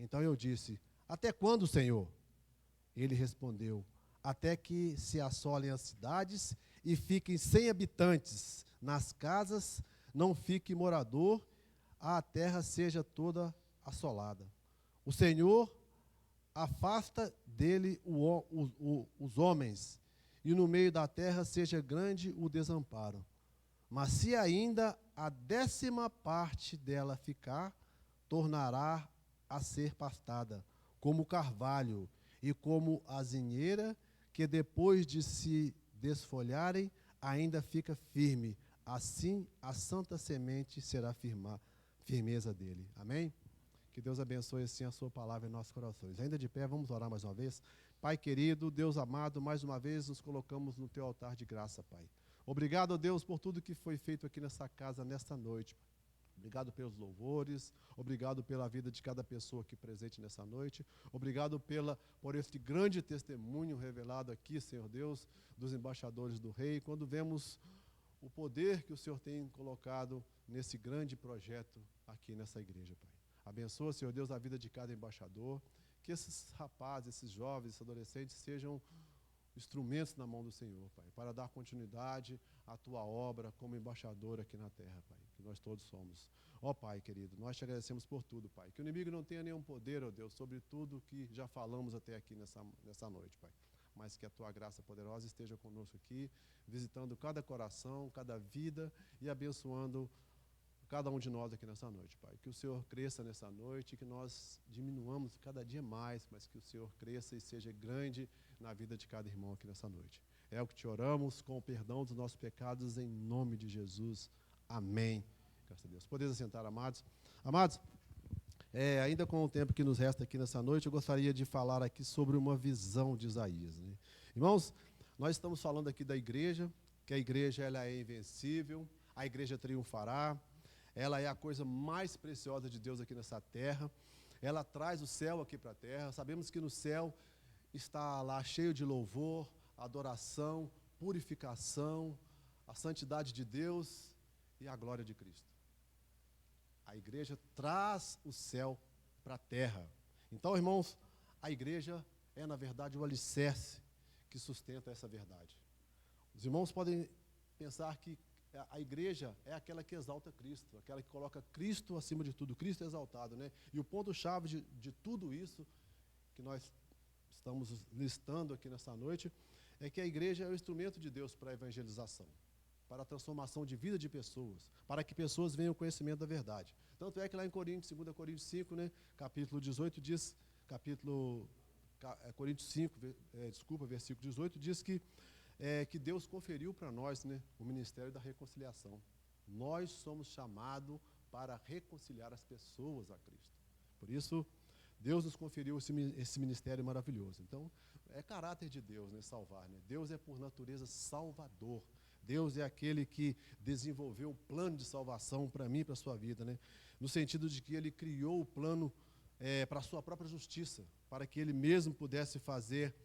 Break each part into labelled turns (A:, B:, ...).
A: Então eu disse: até quando, Senhor? Ele respondeu: até que se assolem as cidades e fiquem sem habitantes nas casas, não fique morador, a terra seja toda assolada. O Senhor afasta dele os homens, e no meio da terra seja grande o desamparo. Mas se ainda a 10ª parte dela ficar, tornará a ser pastada, como o carvalho e como a azinheira, que depois de se desfolharem, ainda fica firme. Assim, a santa semente será firmeza dele. Amém? Que Deus abençoe assim a sua palavra em nossos corações. Ainda de pé, vamos orar mais uma vez. Pai querido, Deus amado, mais uma vez nos colocamos no teu altar de graça, Pai. Obrigado, Deus, por tudo que foi feito aqui nessa casa, nesta noite. Obrigado pelos louvores, obrigado pela vida de cada pessoa aqui presente nessa noite, obrigado por este grande testemunho revelado aqui, Senhor Deus, dos embaixadores do Rei, quando vemos o poder que o Senhor tem colocado nesse grande projeto aqui nessa igreja, Pai. Abençoa, Senhor Deus, a vida de cada embaixador, que esses rapazes, esses jovens, esses adolescentes sejam instrumentos na mão do Senhor, Pai, para dar continuidade à tua obra como embaixador aqui na terra, Pai, que nós todos somos. Ó Pai querido, nós te agradecemos por tudo, Pai, que o inimigo não tenha nenhum poder, ó Deus, sobre tudo que já falamos até aqui nessa noite, Pai, mas que a tua graça poderosa esteja conosco aqui, visitando cada coração, cada vida e abençoando cada um de nós aqui nessa noite, Pai. Que o Senhor cresça nessa noite, que nós diminuamos cada dia mais, mas que o Senhor cresça e seja grande na vida de cada irmão aqui nessa noite. É o que te oramos, com o perdão dos nossos pecados, em nome de Jesus. Amém. Graças a Deus. Podeis assentar, amados. Amados, ainda com o tempo que nos resta aqui nessa noite, eu gostaria de falar aqui sobre uma visão de Isaías, né? Irmãos, nós estamos falando aqui da igreja, que a igreja ela é invencível, a igreja triunfará, ela é a coisa mais preciosa de Deus aqui nessa terra. Ela traz o céu aqui para a terra. Sabemos que no céu está lá cheio de louvor, adoração, purificação, a santidade de Deus e a glória de Cristo. A igreja traz o céu para a terra. Então, irmãos, a igreja é, na verdade, o alicerce que sustenta essa verdade. Os irmãos podem pensar que a igreja é aquela que exalta Cristo, aquela que coloca Cristo acima de tudo, Cristo é exaltado, né? E o ponto-chave de tudo isso que nós estamos listando aqui nessa noite é que a igreja é o instrumento de Deus para a evangelização, para a transformação de vida de pessoas, para que pessoas venham ao conhecimento da verdade. Tanto é que lá em Coríntios, 2 Coríntios 5, né, capítulo 18, diz, Coríntios 5, versículo 18, diz que Deus conferiu para nós, né, o ministério da reconciliação. Nós somos chamados para reconciliar as pessoas a Cristo. Por isso, Deus nos conferiu esse ministério maravilhoso. Então, é caráter de Deus, né, salvar, né? Deus é, por natureza, salvador. Deus é aquele que desenvolveu um plano de salvação para mim e para a sua vida, né? No sentido de que Ele criou o plano para a sua própria justiça, para que Ele mesmo pudesse fazer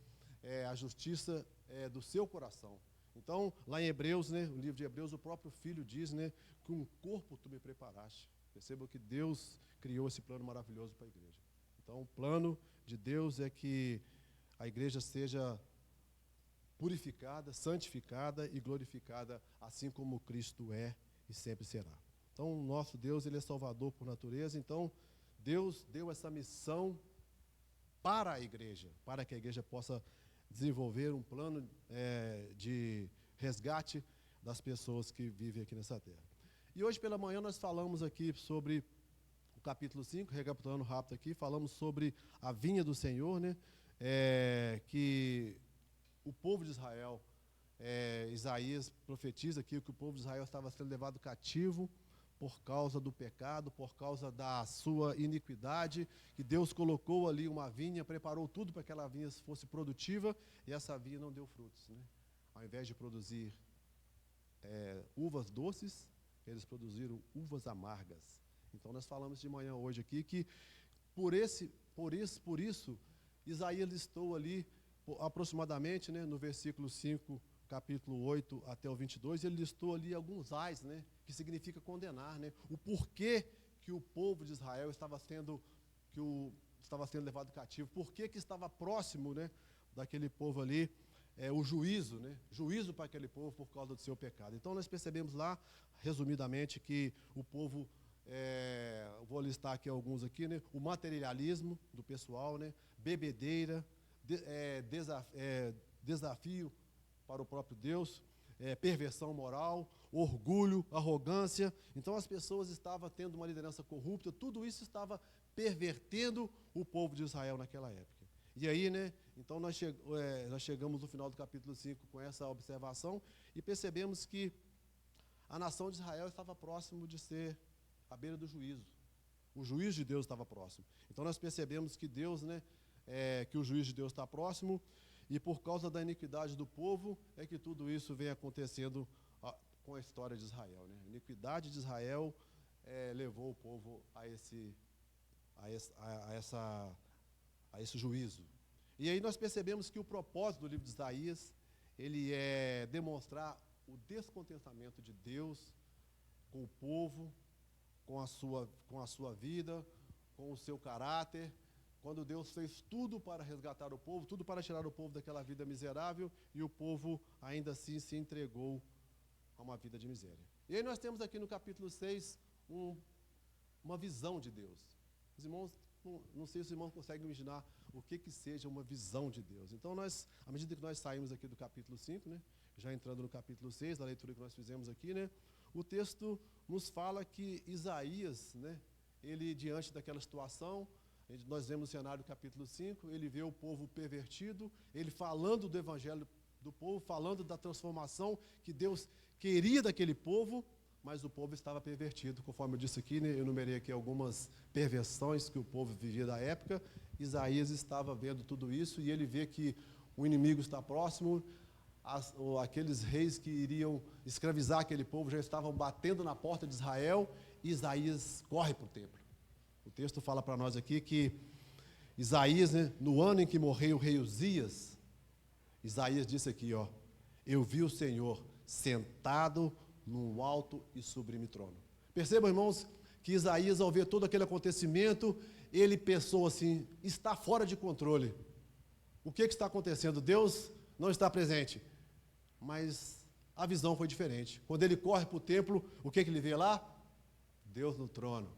A: a justiça do seu coração. Então, lá em Hebreus, né, o livro de Hebreus, o próprio Filho diz, né, que um corpo tu me preparaste. Perceba que Deus criou esse plano maravilhoso para a igreja. Então, o plano de Deus é que a igreja seja purificada, santificada e glorificada, assim como Cristo é e sempre será. Então, o nosso Deus, Ele é salvador por natureza. Então, Deus deu essa missão para a igreja, para que a igreja possa desenvolver um plano de resgate das pessoas que vivem aqui nessa terra. E hoje pela manhã nós falamos aqui sobre o capítulo 5, recapitulando rápido aqui, falamos sobre a vinha do Senhor, né? Que o povo de Israel, Isaías profetiza aqui que o povo de Israel estava sendo levado cativo por causa do pecado, por causa da sua iniquidade, que Deus colocou ali uma vinha, preparou tudo para que aquela vinha fosse produtiva, e essa vinha não deu frutos, né? Ao invés de produzir uvas doces, eles produziram uvas amargas. Então nós falamos de manhã hoje aqui que por isso, Isaías listou ali aproximadamente, né, no versículo 5, capítulo 8 até o 22, ele listou ali alguns ais, né, que significa condenar, né, o porquê que o povo de Israel estava sendo estava sendo levado cativo, por que estava próximo, né, daquele povo ali, o juízo, né, juízo para aquele povo por causa do seu pecado. Então nós percebemos lá, resumidamente, que o povo, vou listar aqui alguns aqui, né, o materialismo do pessoal, né, bebedeira, desafio para o próprio Deus, perversão moral, orgulho, arrogância. Então as pessoas estavam tendo uma liderança corrupta, tudo isso estava pervertendo o povo de Israel naquela época. E aí, né, então nós chegamos no final do capítulo 5 com essa observação e percebemos que a nação de Israel estava próximo de ser à beira do juízo. O juízo de Deus estava próximo. Então nós percebemos que Deus, né, que o juízo de Deus está próximo, e por causa da iniquidade do povo é que tudo isso vem acontecendo com a história de Israel, né? A iniquidade de Israel levou o povo a esse juízo. E aí nós percebemos que o propósito do livro de Isaías, ele é demonstrar o descontentamento de Deus com o povo, com a sua vida, com o seu caráter, quando Deus fez tudo para resgatar o povo, tudo para tirar o povo daquela vida miserável, e o povo ainda assim se entregou a uma vida de miséria. E aí nós temos aqui no capítulo 6 uma visão de Deus. Os irmãos, não sei se os irmãos conseguem imaginar o que seja uma visão de Deus. Então, à medida que nós saímos aqui do capítulo 5, né, já entrando no capítulo 6, da leitura que nós fizemos aqui, né, o texto nos fala que Isaías, né, ele, diante daquela situação, nós vemos no cenário do capítulo 5, ele vê o povo pervertido, ele falando do evangelho do povo, falando da transformação que Deus queria daquele povo, mas o povo estava pervertido, conforme eu disse aqui, né, eu enumerei aqui algumas perversões que o povo vivia da época. Isaías estava vendo tudo isso e ele vê que o inimigo está próximo, aqueles reis que iriam escravizar aquele povo já estavam batendo na porta de Israel, e Isaías corre para o templo. O texto fala para nós aqui que Isaías, né, no ano em que morreu o rei Uzias, Isaías disse aqui, eu vi o Senhor sentado num alto e sublime trono. Percebam, irmãos, que Isaías, ao ver todo aquele acontecimento, ele pensou assim, está fora de controle. O que está acontecendo? Deus não está presente. Mas a visão foi diferente. Quando ele corre para o templo, o que ele vê lá? Deus no trono,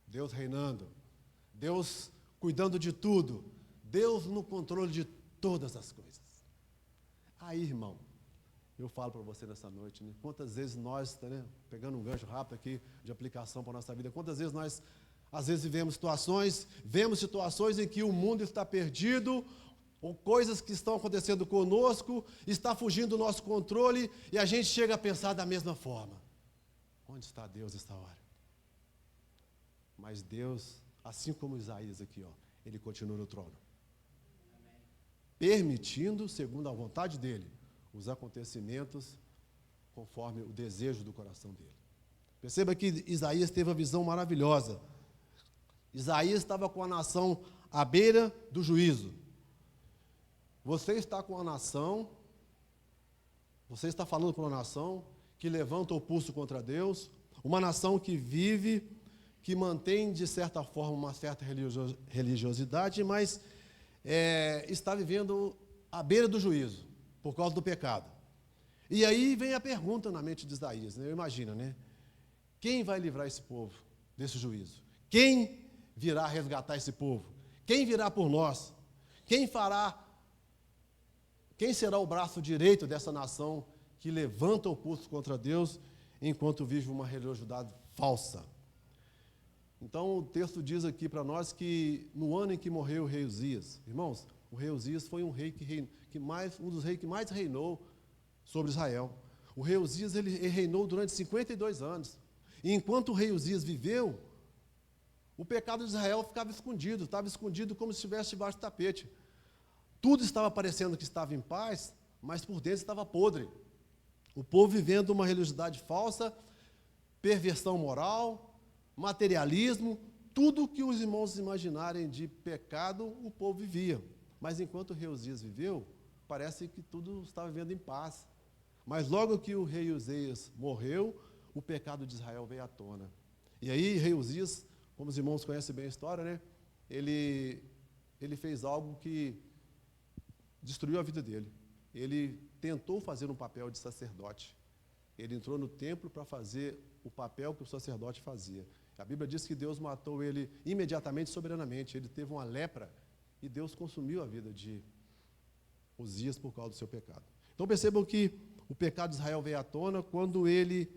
A: Deus reinando, Deus cuidando de tudo, Deus no controle de todas as coisas. Aí, irmão, eu falo para você nessa noite, né, quantas vezes nós, né, pegando um gancho rápido aqui de aplicação para a nossa vida, quantas vezes nós, às vezes, vemos situações em que o mundo está perdido, ou coisas que estão acontecendo conosco, está fugindo do nosso controle, e a gente chega a pensar da mesma forma. Onde está Deus nessa hora? Mas Deus, assim como Isaías aqui, ele continua no trono. Permitindo, segundo a vontade dele, os acontecimentos conforme o desejo do coração dele. Perceba que Isaías teve uma visão maravilhosa. Isaías estava com a nação à beira do juízo. Você está com a nação, você está falando com uma nação que levanta o pulso contra Deus, uma nação que vive, que mantém, de certa forma, uma certa religiosidade, mas está vivendo à beira do juízo, por causa do pecado. E aí vem a pergunta na mente de Isaías, né? Eu imagino, né? Quem vai livrar esse povo desse juízo? Quem virá resgatar esse povo? Quem virá por nós? Quem será o braço direito dessa nação que levanta o pulso contra Deus enquanto vive uma religiosidade falsa? Então o texto diz aqui para nós que no ano em que morreu o rei Uzias, irmãos, o rei Uzias foi um dos reis que mais reinou sobre Israel. O rei Uzias ele reinou durante 52 anos. E enquanto o rei Uzias viveu, o pecado de Israel estava escondido como se estivesse debaixo do tapete. Tudo estava parecendo que estava em paz, mas por dentro estava podre. O povo vivendo uma religiosidade falsa, perversão moral, materialismo, tudo que os irmãos imaginarem de pecado, o povo vivia. Mas enquanto o rei Uzias viveu, parece que tudo estava vivendo em paz. Mas logo que o rei Uzias morreu, o pecado de Israel veio à tona. E aí, rei Uzias, como os irmãos conhecem bem a história, né? ele fez algo que destruiu a vida dele. Ele tentou fazer um papel de sacerdote. Ele entrou no templo para fazer o papel que o sacerdote fazia. A Bíblia diz que Deus matou ele imediatamente, soberanamente. Ele teve uma lepra e Deus consumiu a vida de Uzias por causa do seu pecado. Então percebam que o pecado de Israel veio à tona quando ele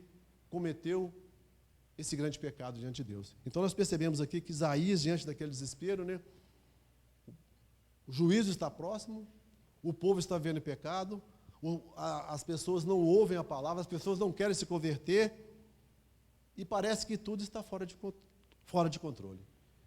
A: cometeu esse grande pecado diante de Deus. Então nós percebemos aqui que Isaías, diante daquele desespero, né, o juízo está próximo, o povo está vendo pecado, as pessoas não ouvem a palavra, as pessoas não querem se converter, e parece que tudo está fora de controle.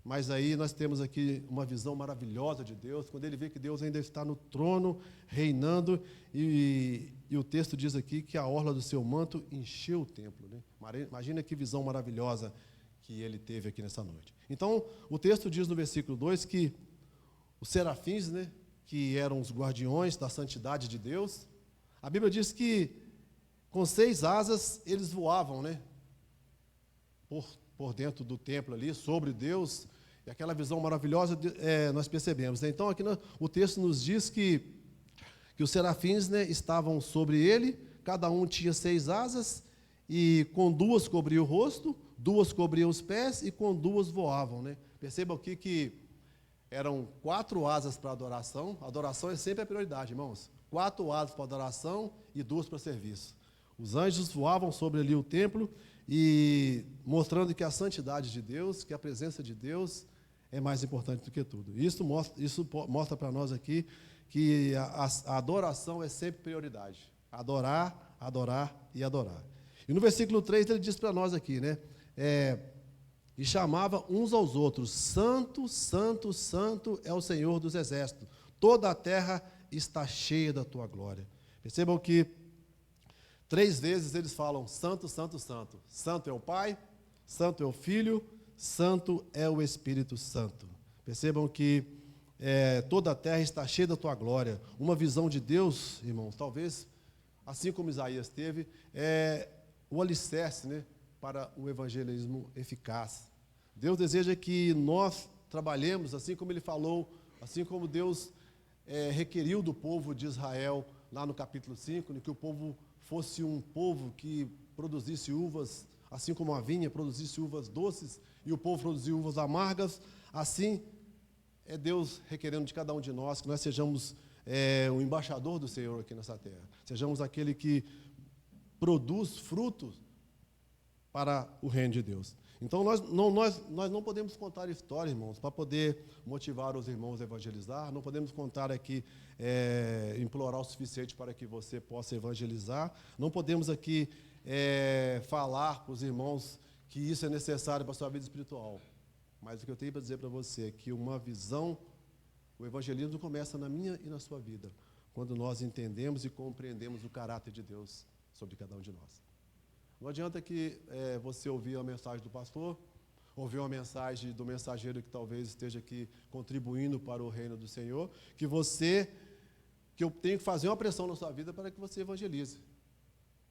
A: Mas aí nós temos aqui uma visão maravilhosa de Deus, quando ele vê que Deus ainda está no trono, reinando, e o texto diz aqui que a orla do seu manto encheu o templo, né? Imagina que visão maravilhosa que ele teve aqui nessa noite. Então, o texto diz no versículo 2 que os serafins, né, que eram os guardiões da santidade de Deus, a Bíblia diz que com 6 asas eles voavam, né, por dentro do templo ali, sobre Deus, e aquela visão maravilhosa nós percebemos, né? Então aqui o texto nos diz que os serafins, né, estavam sobre ele, cada um tinha 6 asas, e com 2 cobria o rosto, 2 cobriam os pés, e com 2 voavam, né? Percebam aqui que eram 4 asas para adoração. Adoração é sempre a prioridade, irmãos. 4 asas para adoração e 2 para serviço. Os anjos voavam sobre ali o templo, e mostrando que a santidade de Deus, que a presença de Deus é mais importante do que tudo. Isso mostra para nós aqui que a adoração é sempre prioridade. Adorar, adorar e adorar. E no versículo 3 ele diz para nós aqui, né? E chamava uns aos outros: Santo, Santo, Santo é o Senhor dos Exércitos. Toda a terra está cheia da tua glória. Percebam que 3 vezes eles falam Santo, Santo, Santo. Santo é o Pai, Santo é o Filho, Santo é o Espírito Santo. Percebam que toda a terra está cheia da tua glória. Uma visão de Deus, irmãos, talvez, assim como Isaías teve, o alicerce, né, para o evangelismo eficaz. Deus deseja que nós trabalhemos, assim como Ele falou, assim como Deus requeriu do povo de Israel, lá no capítulo 5, né, que o povo fosse um povo que produzisse uvas, assim como a vinha produzisse uvas doces, e o povo produzia uvas amargas, assim é Deus requerendo de cada um de nós que nós sejamos o embaixador do Senhor aqui nessa terra. Sejamos aquele que produz frutos para o reino de Deus. Então, nós não podemos contar histórias, irmãos, para poder motivar os irmãos a evangelizar, não podemos contar aqui, implorar o suficiente para que você possa evangelizar, não podemos aqui falar para os irmãos que isso é necessário para a sua vida espiritual. Mas o que eu tenho para dizer para você é que uma visão, o evangelismo começa na minha e na sua vida, quando nós entendemos e compreendemos o caráter de Deus sobre cada um de nós. Não adianta que você ouvir a mensagem do pastor, ouvir uma mensagem do mensageiro que talvez esteja aqui contribuindo para o reino do Senhor, que eu tenho que fazer uma pressão na sua vida para que você evangelize.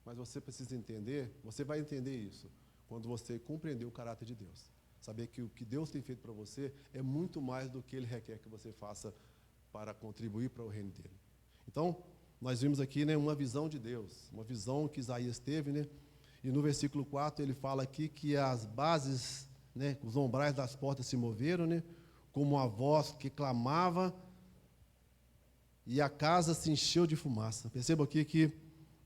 A: Mas você precisa entender, você vai entender isso, quando você compreender o caráter de Deus. Saber que o que Deus tem feito para você é muito mais do que Ele requer que você faça para contribuir para o reino dEle. Então, nós vimos aqui, né, uma visão de Deus, uma visão que Isaías teve, né? E no versículo 4 ele fala aqui que as bases, né, os umbrais das portas se moveram, né, como a voz que clamava, e a casa se encheu de fumaça. Perceba aqui que,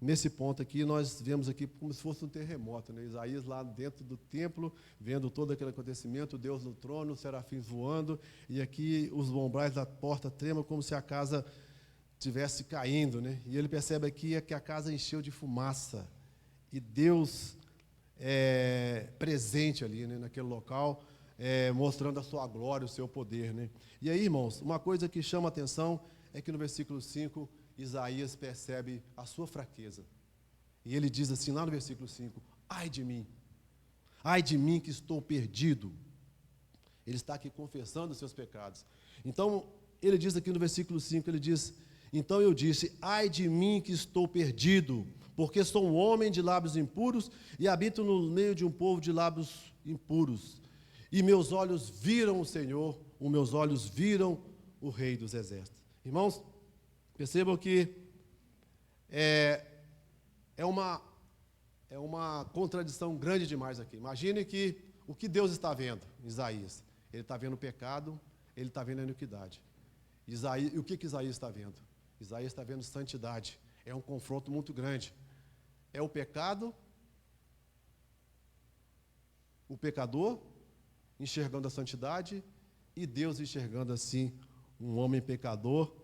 A: nesse ponto aqui, nós vemos aqui como se fosse um terremoto, né? Isaías lá dentro do templo, vendo todo aquele acontecimento, Deus no trono, os serafins voando, e aqui os umbrais da porta tremam como se a casa estivesse caindo, né? E ele percebe aqui que a casa encheu de fumaça. E Deus presente ali, né, naquele local, mostrando a sua glória, o seu poder, né? E aí, irmãos, uma coisa que chama a atenção é que no versículo 5, Isaías percebe a sua fraqueza. E ele diz assim, lá no versículo 5, ai de mim que estou perdido. Ele está aqui confessando os seus pecados. Então, ele diz aqui no versículo 5, ele diz: então eu disse, ai de mim que estou perdido, porque sou um homem de lábios impuros e habito no meio de um povo de lábios impuros. E meus olhos viram o Senhor, os meus olhos viram o Rei dos Exércitos. Irmãos, percebam que é uma contradição grande demais aqui. Imagine que o que Deus está vendo em Isaías? Ele está vendo o pecado, ele está vendo a iniquidade. E o que Isaías está vendo? Isaías está vendo santidade. É um confronto muito grande. É o pecado, o pecador enxergando a santidade e Deus enxergando assim um homem pecador,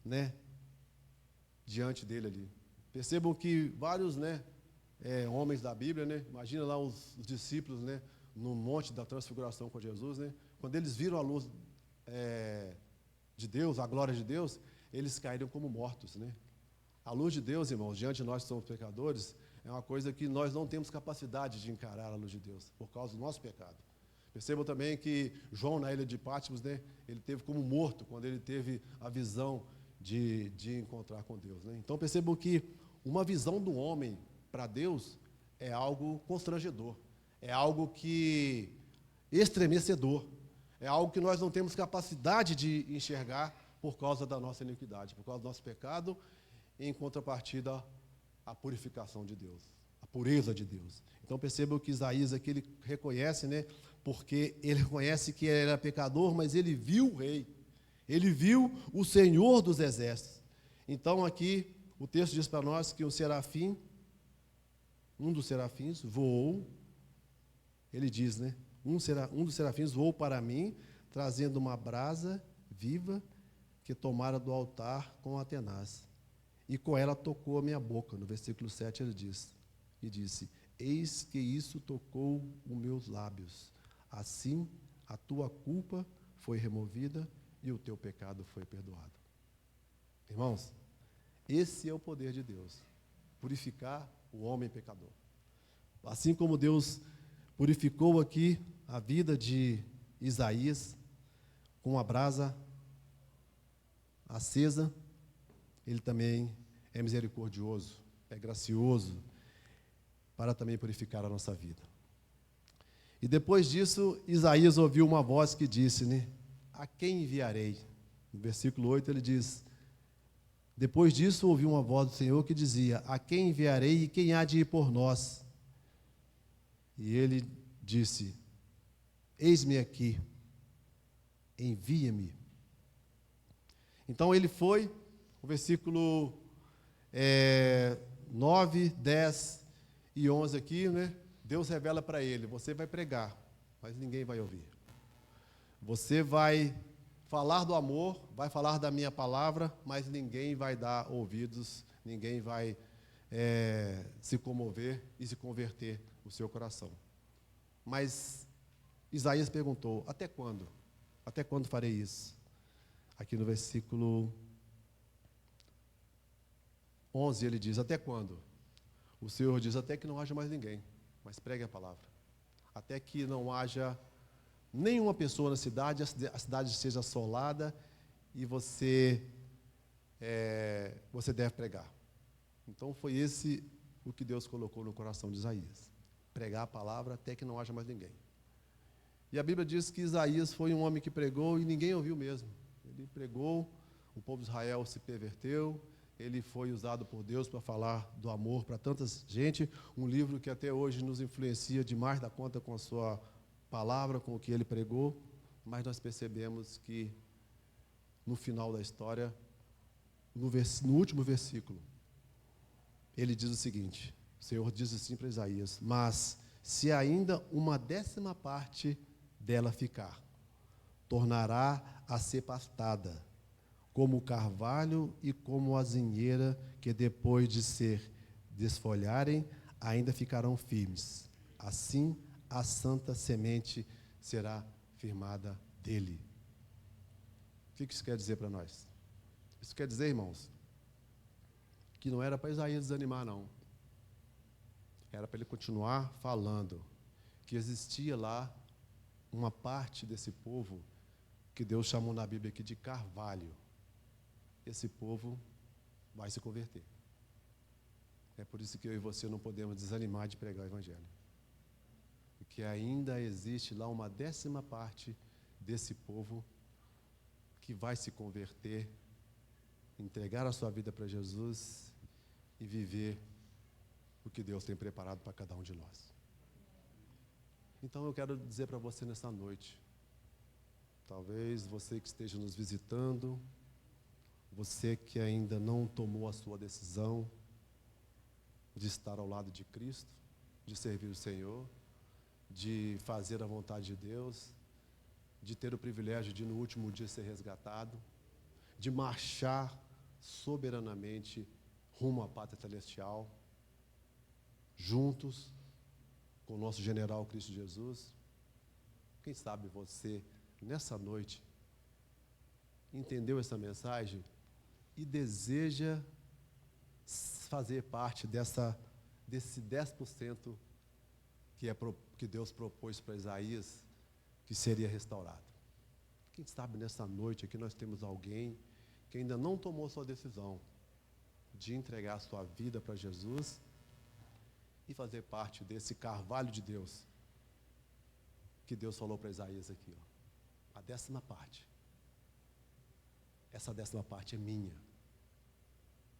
A: né, diante dele ali. Percebam que vários, né, homens da Bíblia, né, imagina lá os discípulos, né, no monte da transfiguração com Jesus, né, quando eles viram a luz de Deus, a glória de Deus, eles caíram como mortos, né? A luz de Deus, irmãos, diante de nós que somos pecadores, é uma coisa que nós não temos capacidade de encarar a luz de Deus, por causa do nosso pecado. Percebam também que João, na ilha de Patmos, né, ele teve como morto quando ele teve a visão de encontrar com Deus, né? Então percebam que uma visão do homem para Deus é algo constrangedor, é algo que estremecedor, é algo que nós não temos capacidade de enxergar por causa da nossa iniquidade, por causa do nosso pecado, em contrapartida à purificação de Deus, a pureza de Deus. Então percebam que Isaías aqui ele reconhece, né, porque ele reconhece que ele era pecador, mas ele viu o rei, ele viu o Senhor dos exércitos. Então aqui o texto diz para nós que um dos serafins voou, ele diz, né, um dos serafins voou para mim, trazendo uma brasa viva que tomara do altar com a tenaz. E com ela tocou a minha boca. No versículo 7 ele diz, e disse, eis que isso tocou os meus lábios. Assim, a tua culpa foi removida e o teu pecado foi perdoado. Irmãos, esse é o poder de Deus, purificar o homem pecador. Assim como Deus purificou aqui a vida de Isaías com a brasa acesa, ele também é misericordioso, é gracioso, para também purificar a nossa vida. E depois disso, Isaías ouviu uma voz que disse, né, a quem enviarei? No versículo 8 ele diz, depois disso ouviu uma voz do Senhor que dizia, a quem enviarei e quem há de ir por nós? E ele disse, eis-me aqui, envia-me. Então ele foi, o versículo 9, 10 e 11 aqui, né? Deus revela para ele, você vai pregar, mas ninguém vai ouvir. Você vai falar do amor, vai falar da minha palavra, mas ninguém vai dar ouvidos, ninguém vai se comover e se converter o seu coração. Mas Isaías perguntou, até quando? Até quando farei isso? Aqui no versículo 11 ele diz, até quando? O Senhor diz, até que não haja mais ninguém, mas pregue a palavra. Até que não haja nenhuma pessoa na cidade, a cidade seja assolada e você deve pregar. Então foi esse o que Deus colocou no coração de Isaías. Pregar a palavra até que não haja mais ninguém. E a Bíblia diz que Isaías foi um homem que pregou e ninguém ouviu mesmo. Ele pregou, o povo de Israel se perverteu, ele foi usado por Deus para falar do amor para tanta gente, um livro que até hoje nos influencia demais da conta com a sua palavra, com o que ele pregou, mas nós percebemos que no final da história, no último versículo, ele diz o seguinte, o Senhor diz assim para Isaías, mas se ainda 1/10 dela ficar, tornará a ser pastada, como o carvalho e como a azinheira, que depois de ser desfolharem, ainda ficarão firmes. Assim, a santa semente será firmada dele. O que isso quer dizer para nós? Isso quer dizer, irmãos, que não era para Isaías desanimar, não. Era para ele continuar falando que existia lá uma parte desse povo que Deus chamou na Bíblia aqui de carvalho. Esse povo vai se converter. É por isso que eu e você não podemos desanimar de pregar o Evangelho. Porque ainda existe lá 1/10 desse povo que vai se converter, entregar a sua vida para Jesus e viver o que Deus tem preparado para cada um de nós. Então eu quero dizer para você nessa noite, talvez você que esteja nos visitando, você que ainda não tomou a sua decisão de estar ao lado de Cristo, de servir o Senhor, de fazer a vontade de Deus, de ter o privilégio de no último dia ser resgatado, de marchar soberanamente rumo à pátria celestial, juntos com o nosso general Cristo Jesus. Quem sabe você, nessa noite, entendeu essa mensagem e deseja fazer parte desse 10% que Deus propôs para Isaías, que seria restaurado. Quem sabe nessa noite aqui nós temos alguém que ainda não tomou sua decisão de entregar a sua vida para Jesus e fazer parte desse carvalho de Deus, que Deus falou para Isaías aqui, ó, a 10ª parte. Essa 10ª parte é minha.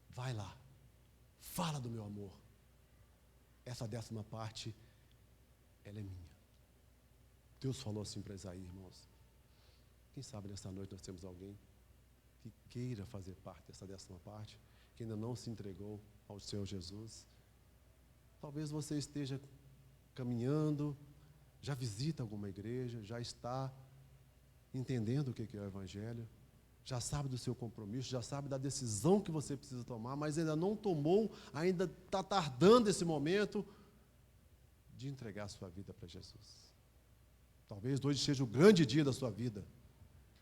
A: Vai lá, fala do meu amor. Essa 10ª parte, ela é minha. Deus falou assim para Isaías, irmãos. Quem sabe nessa noite nós temos alguém que queira fazer parte dessa 10ª parte, que ainda não se entregou ao Senhor Jesus. Talvez você esteja caminhando, já visita alguma igreja, já está entendendo o que é o Evangelho, já sabe do seu compromisso, já sabe da decisão que você precisa tomar, mas ainda não tomou, ainda está tardando esse momento de entregar a sua vida para Jesus. Talvez hoje seja o grande dia da sua vida,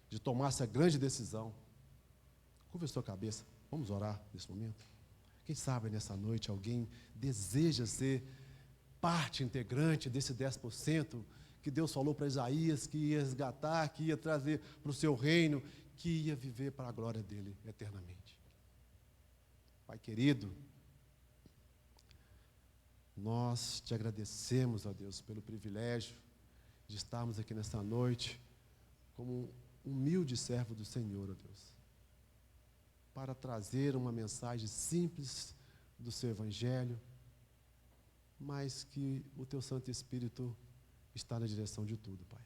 A: de tomar essa grande decisão. Curva a sua cabeça, vamos orar nesse momento. Quem sabe nessa noite alguém deseja ser parte integrante desse 10% que Deus falou para Isaías, que ia resgatar, que ia trazer para o seu reino, que ia viver para a glória dele eternamente. Pai querido, nós te agradecemos, ó Deus, pelo privilégio de estarmos aqui nessa noite como um humilde servo do Senhor, ó Deus, para trazer uma mensagem simples do seu Evangelho, mas que o teu Santo Espírito está na direção de tudo, Pai.